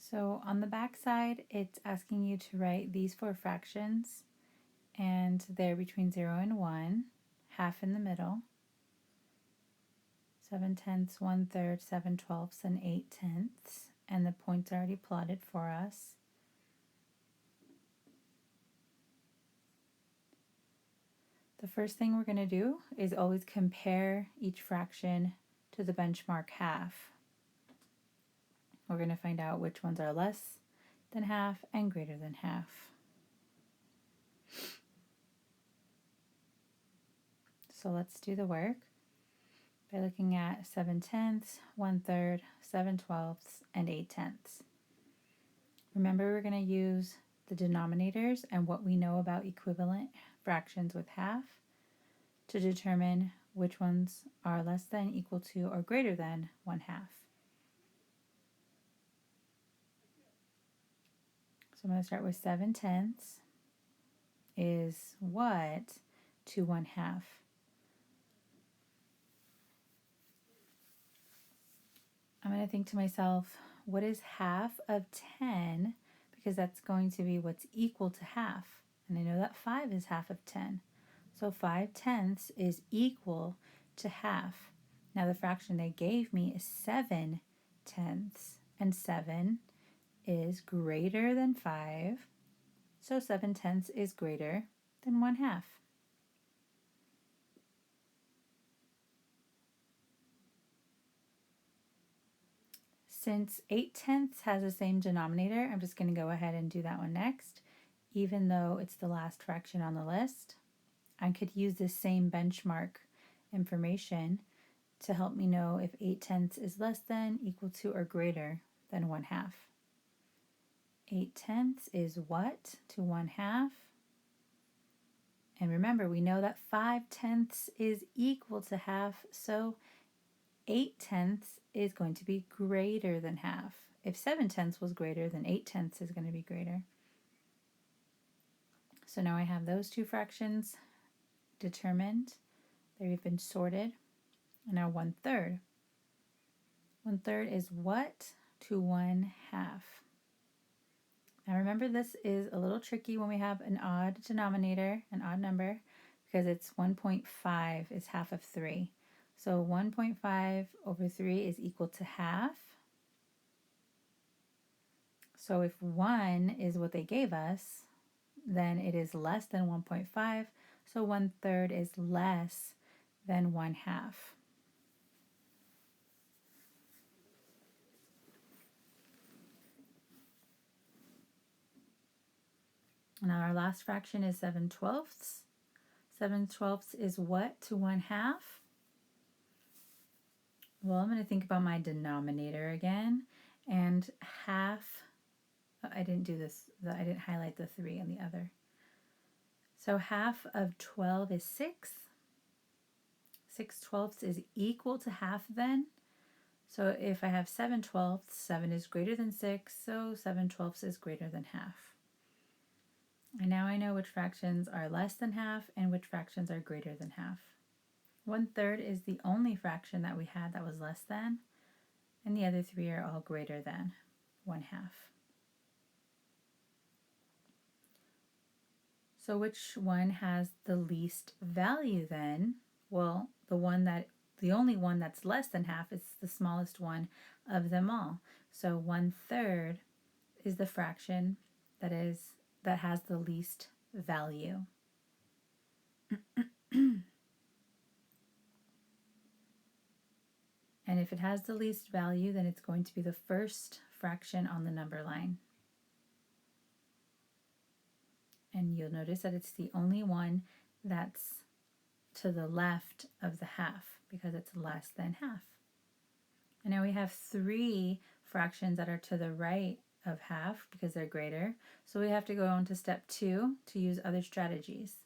So on the back side, it's asking you to write these four fractions, and they're between 0 and 1, half in the middle, 7/10, 1/3, 7/12, and 8/10, and the points are already plotted for us. The first thing we're going to do is always compare each fraction to the benchmark half. We're going to find out which ones are less than half and greater than half. So let's do the work by looking at 7/10, 1/3, 7/12, and 8/10. Remember, we're going to use the denominators and what we know about equivalent fractions with half to determine which ones are less than, equal to, or greater than 1/2. So I'm going to start with 7/10 is what to 1/2? I'm going to think to myself, what is half of 10? Because that's going to be what's equal to half. And I know that 5 is half of 10. So 5/10 is equal to half. Now the fraction they gave me is 7/10. And 7 is greater than 5. So 7/10 is greater than 1/2. Since 8/10 has the same denominator, I'm just going to go ahead and do that one next. Even though it's the last fraction on the list, I could use this same benchmark information to help me know if 8/10 is less than, equal to, or greater than 1/2. 8/10 is what to 1/2? And remember, we know that 5/10 is equal to half, so 8/10 is going to be greater than half. If 7/10 was greater, then 8/10 is going to be greater. So now I have those two fractions determined. They've been sorted. And now 1/3. 1/3 is what to 1/2? Now remember, this is a little tricky when we have an odd denominator, an odd number, because it's 1.5 is half of 3. So 1.5 over 3 is equal to half. So if 1 is what they gave us, then it is less than 1.5. So 1/3 is less than 1/2. Now our last fraction is 7/12. 7/12 is what to 1/2? Well, I'm going to think about my denominator again, and half, I didn't do this, I didn't highlight the 3 on the other. So half of 12 is 6. 6/12 is equal to half then. So if I have 7/12, 7 is greater than 6, so 7/12 is greater than half. And now I know which fractions are less than half and which fractions are greater than half. 1/3 is the only fraction that we had that was less than, and the other 3 are all greater than 1/2. So which one has the least value then? Well, the only one that's less than half is the smallest one of them all. So 1/3 is the fraction that has the least value. And if it has the least value, then it's going to be the first fraction on the number line. And you'll notice that it's the only one that's to the left of the half because it's less than half. And now we have 3 fractions that are to the right of half because they're greater. So we have to go on to step 2 to use other strategies.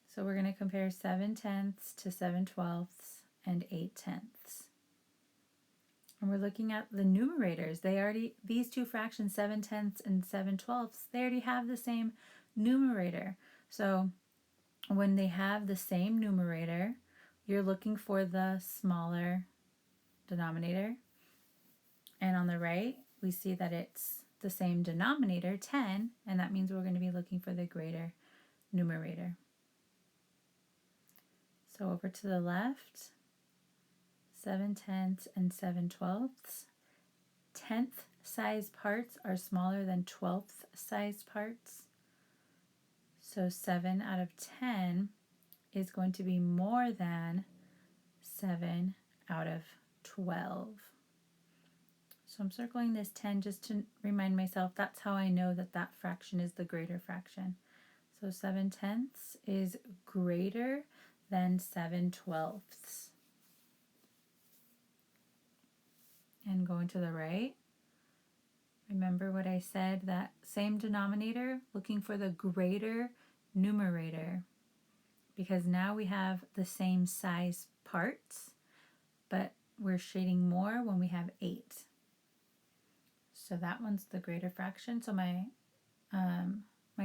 So we're going to compare 7/10 to 7/12 and 8/10. And we're looking at the numerators. These two fractions, 7/10 and 7/12, they already have the same numerator. So when they have the same numerator, you're looking for the smaller denominator. And on the right, we see that it's the same denominator, 10, and that means we're going to be looking for the greater numerator. So over to the left, 7/10 and 7/12. 10th size parts are smaller than 12th size parts. So 7 out of 10 is going to be more than 7 out of 12. So I'm circling this 10 just to remind myself that's how I know that that fraction is the greater fraction. So 7/10 is greater than 7/12. And going to the right, remember what I said, that same denominator, looking for the greater numerator, because now we have the same size parts, but we're shading more when we have 8. So that one's the greater fraction. So my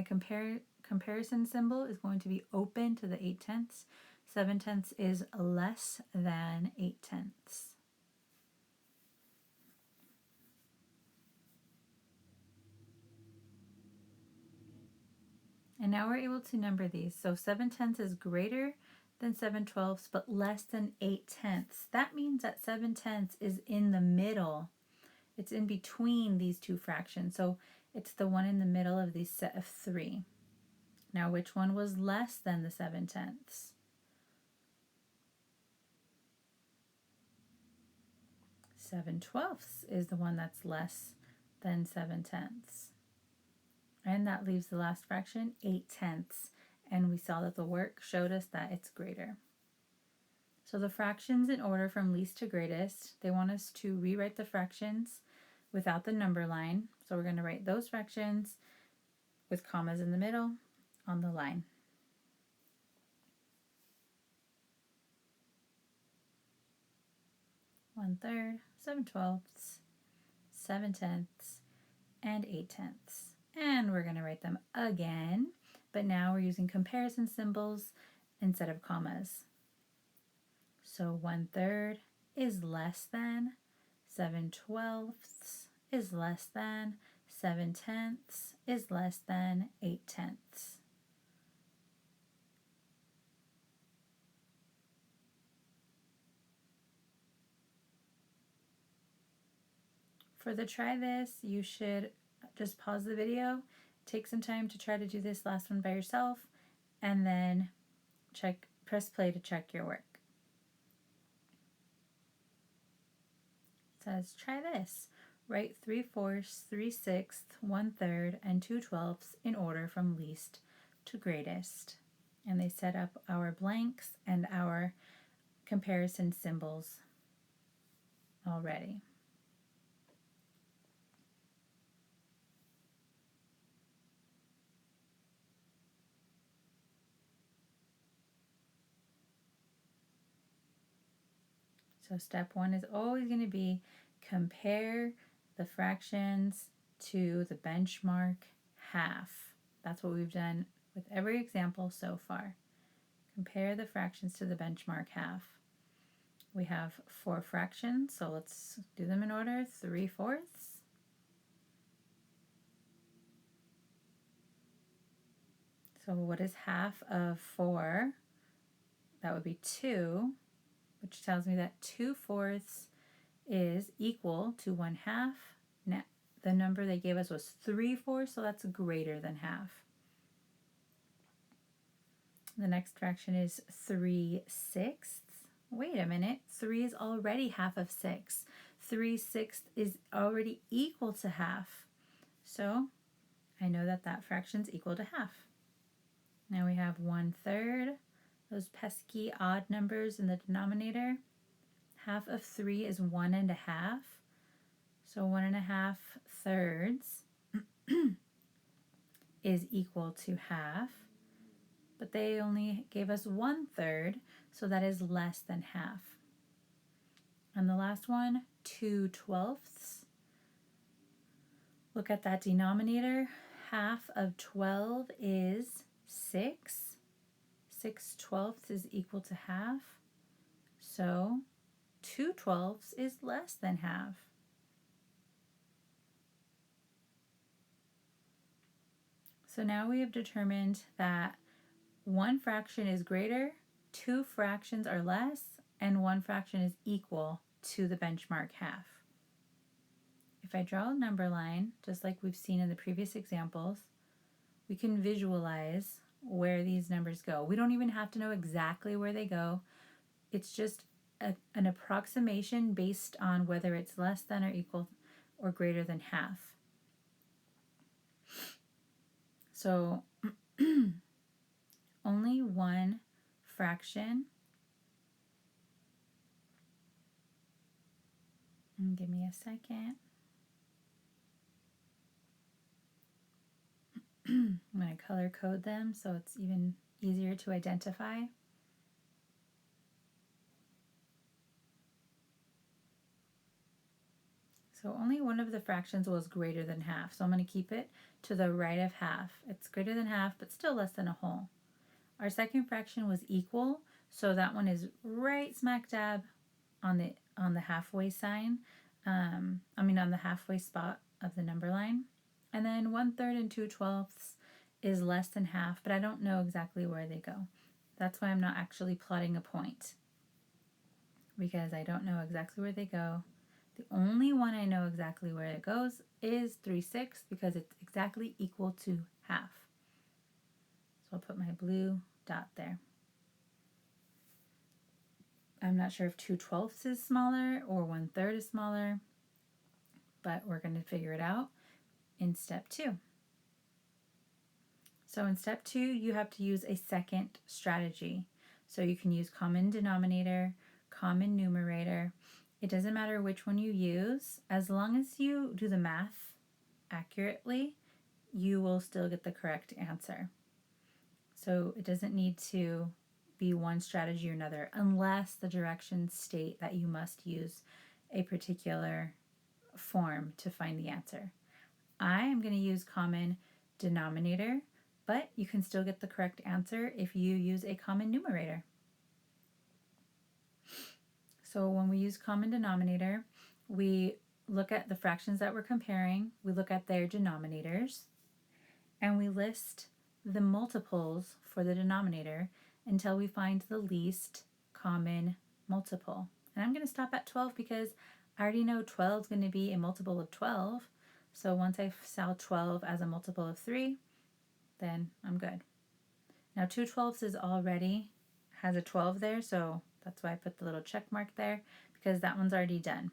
comparison symbol is going to be open to the 8/10. 7/10 is less than 8/10. And now we're able to number these. So 7/10 is greater than 7/12, but less than 8/10. That means that 7/10 is in the middle. It's in between these two fractions. So it's the one in the middle of these set of 3. Now which one was less than the 7/10? 7/12 is the one that's less than 7/10. And that leaves the last fraction, 8/10. And we saw that the work showed us that it's greater. So the fractions in order from least to greatest, they want us to rewrite the fractions without the number line. So we're going to write those fractions with commas in the middle on the line. One third, 7/12, 7/10, and 8/10. And we're going to write them again, but now we're using comparison symbols instead of commas. So 1/3 is less than, 7/12 is less than, 7/10 is less than 8/10. For the try this, you should just pause the video, take some time to try to do this last one by yourself, and then press play to check your work. It says, try this. Write 3/4, 3/6, 1/3, and 2/12 in order from least to greatest. And they set up our blanks and our comparison symbols already. So step 1 is always going to be compare the fractions to the benchmark half. That's what we've done with every example so far. Compare the fractions to the benchmark half. We have 4 fractions, so let's do them in order. 3/4. So what is half of 4? That would be 2, which tells me that 2/4 is equal to 1/2. Now, the number they gave us was 3/4, so that's greater than half. The next fraction is 3/6. Wait a minute, 3 is already half of 6. 3/6 is already equal to half. So I know that that fraction is equal to half. Now we have 1/3, those pesky odd numbers in the denominator. Half of 3 is 1 1/2. So 1 1/2 thirds is equal to half. But they only gave us 1/3, so that is less than half. And the last one, 2/12. Look at that denominator. Half of 12 is 6. 6/12 is equal to half. So 2/12 is less than half. So now we have determined that one fraction is greater, two fractions are less, and one fraction is equal to the benchmark half. If I draw a number line, just like we've seen in the previous examples, we can visualize where these numbers go. We don't even have to know exactly where they go. It's just an approximation based on whether it's less than or equal or greater than half. So only one fraction. Give me a second. I'm going to color code them so it's even easier to identify. So only one of the fractions was greater than half. So I'm going to keep it to the right of half. It's greater than half, but still less than a whole. Our second fraction was equal, so that one is right smack dab on the halfway sign. On the halfway spot of the number line. And then 1/3 and 2/12 is less than half, but I don't know exactly where they go. That's why I'm not actually plotting a point, because I don't know exactly where they go. The only one I know exactly where it goes is 3/6, because it's exactly equal to half. So I'll put my blue dot there. I'm not sure if 2/12 is smaller or 1/3 is smaller, but we're going to figure it out in step 2. So in step 2, you have to use a second strategy. So you can use common denominator, common numerator. It doesn't matter which one you use. As long as you do the math accurately, you will still get the correct answer. So it doesn't need to be one strategy or another, unless the directions state that you must use a particular form to find the answer. I am going to use common denominator, but you can still get the correct answer if you use a common numerator. So when we use common denominator, we look at the fractions that we're comparing, we look at their denominators, and we list the multiples for the denominator until we find the least common multiple. And I'm going to stop at 12 because I already know 12 is going to be a multiple of 12. So once I saw 12 as a multiple of 3, then I'm good. Now 2/12 is already has a 12 there, so that's why I put the little check mark there, because that one's already done.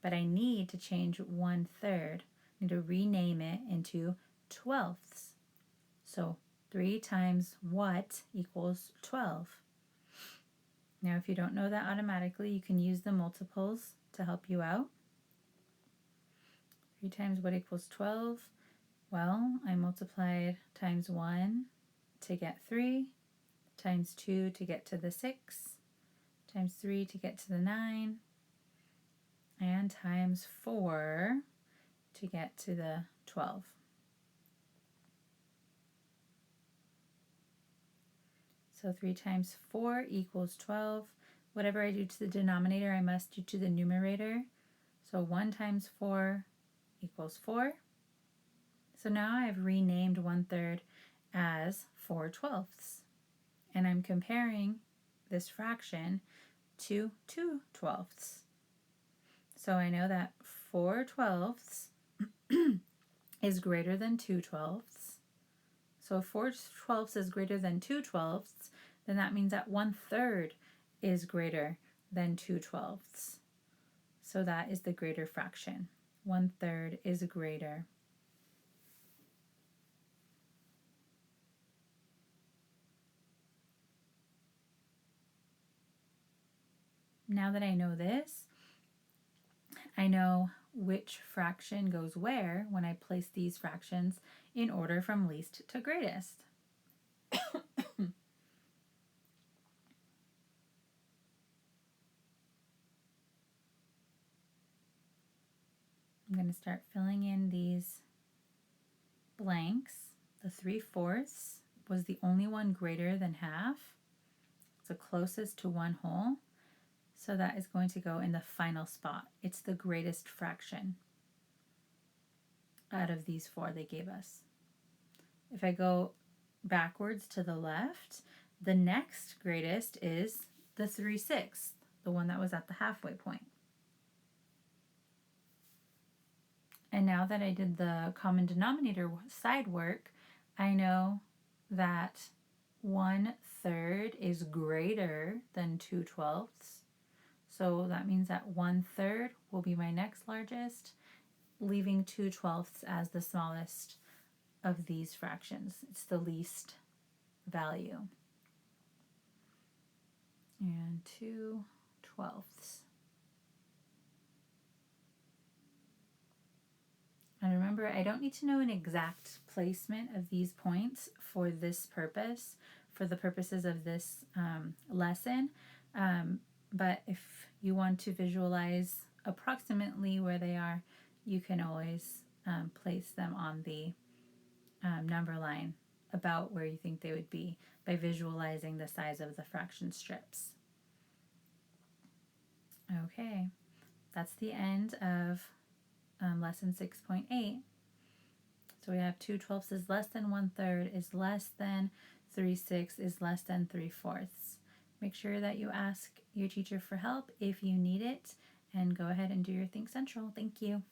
But I need to change 1/3. I need to rename it into 12ths. So 3 times what equals 12? Now if you don't know that automatically, you can use the multiples to help you out. 3 times what equals 12? Well, I multiplied times 1 to get 3, times 2 to get to the 6, times 3 to get to the 9, and times 4 to get to the 12. So 3 times 4 equals 12. Whatever I do to the denominator, I must do to the numerator. So 1 times 4 equals 4. So now I've renamed 1/3 as 4/12. And I'm comparing this fraction to 2/12. So I know that 4/12 is greater than 2/12. So if 4/12 is greater than 2/12, then that means that 1/3 is greater than 2/12. So that is the greater fraction. 1/3 is greater. Now that I know this, I know which fraction goes where when I place these fractions in order from least to greatest. I'm going to start filling in these blanks. The 3/4 was the only one greater than half. It's the closest to 1/2. So that is going to go in the final spot. It's the greatest fraction out of these 4 they gave us. If I go backwards to the left, the next greatest is the 3/6, the one that was at the halfway point. And now that I did the common denominator side work, I know that 1/3 is greater than 2/12. So that means that 1/3 will be my next largest, leaving 2/12 as the smallest of these fractions. It's the least value. And 2/12. And remember, I don't need to know an exact placement of these points for this purpose, for the purposes of this lesson. But if you want to visualize approximately where they are, you can always place them on the number line about where you think they would be by visualizing the size of the fraction strips. Okay, that's the end of lesson 6.8. So we have 2/12 is less than 1/3 is less than 3/6 is less than 3/4. Make sure that you ask your teacher for help if you need it, and go ahead and do your Think Central. Thank you.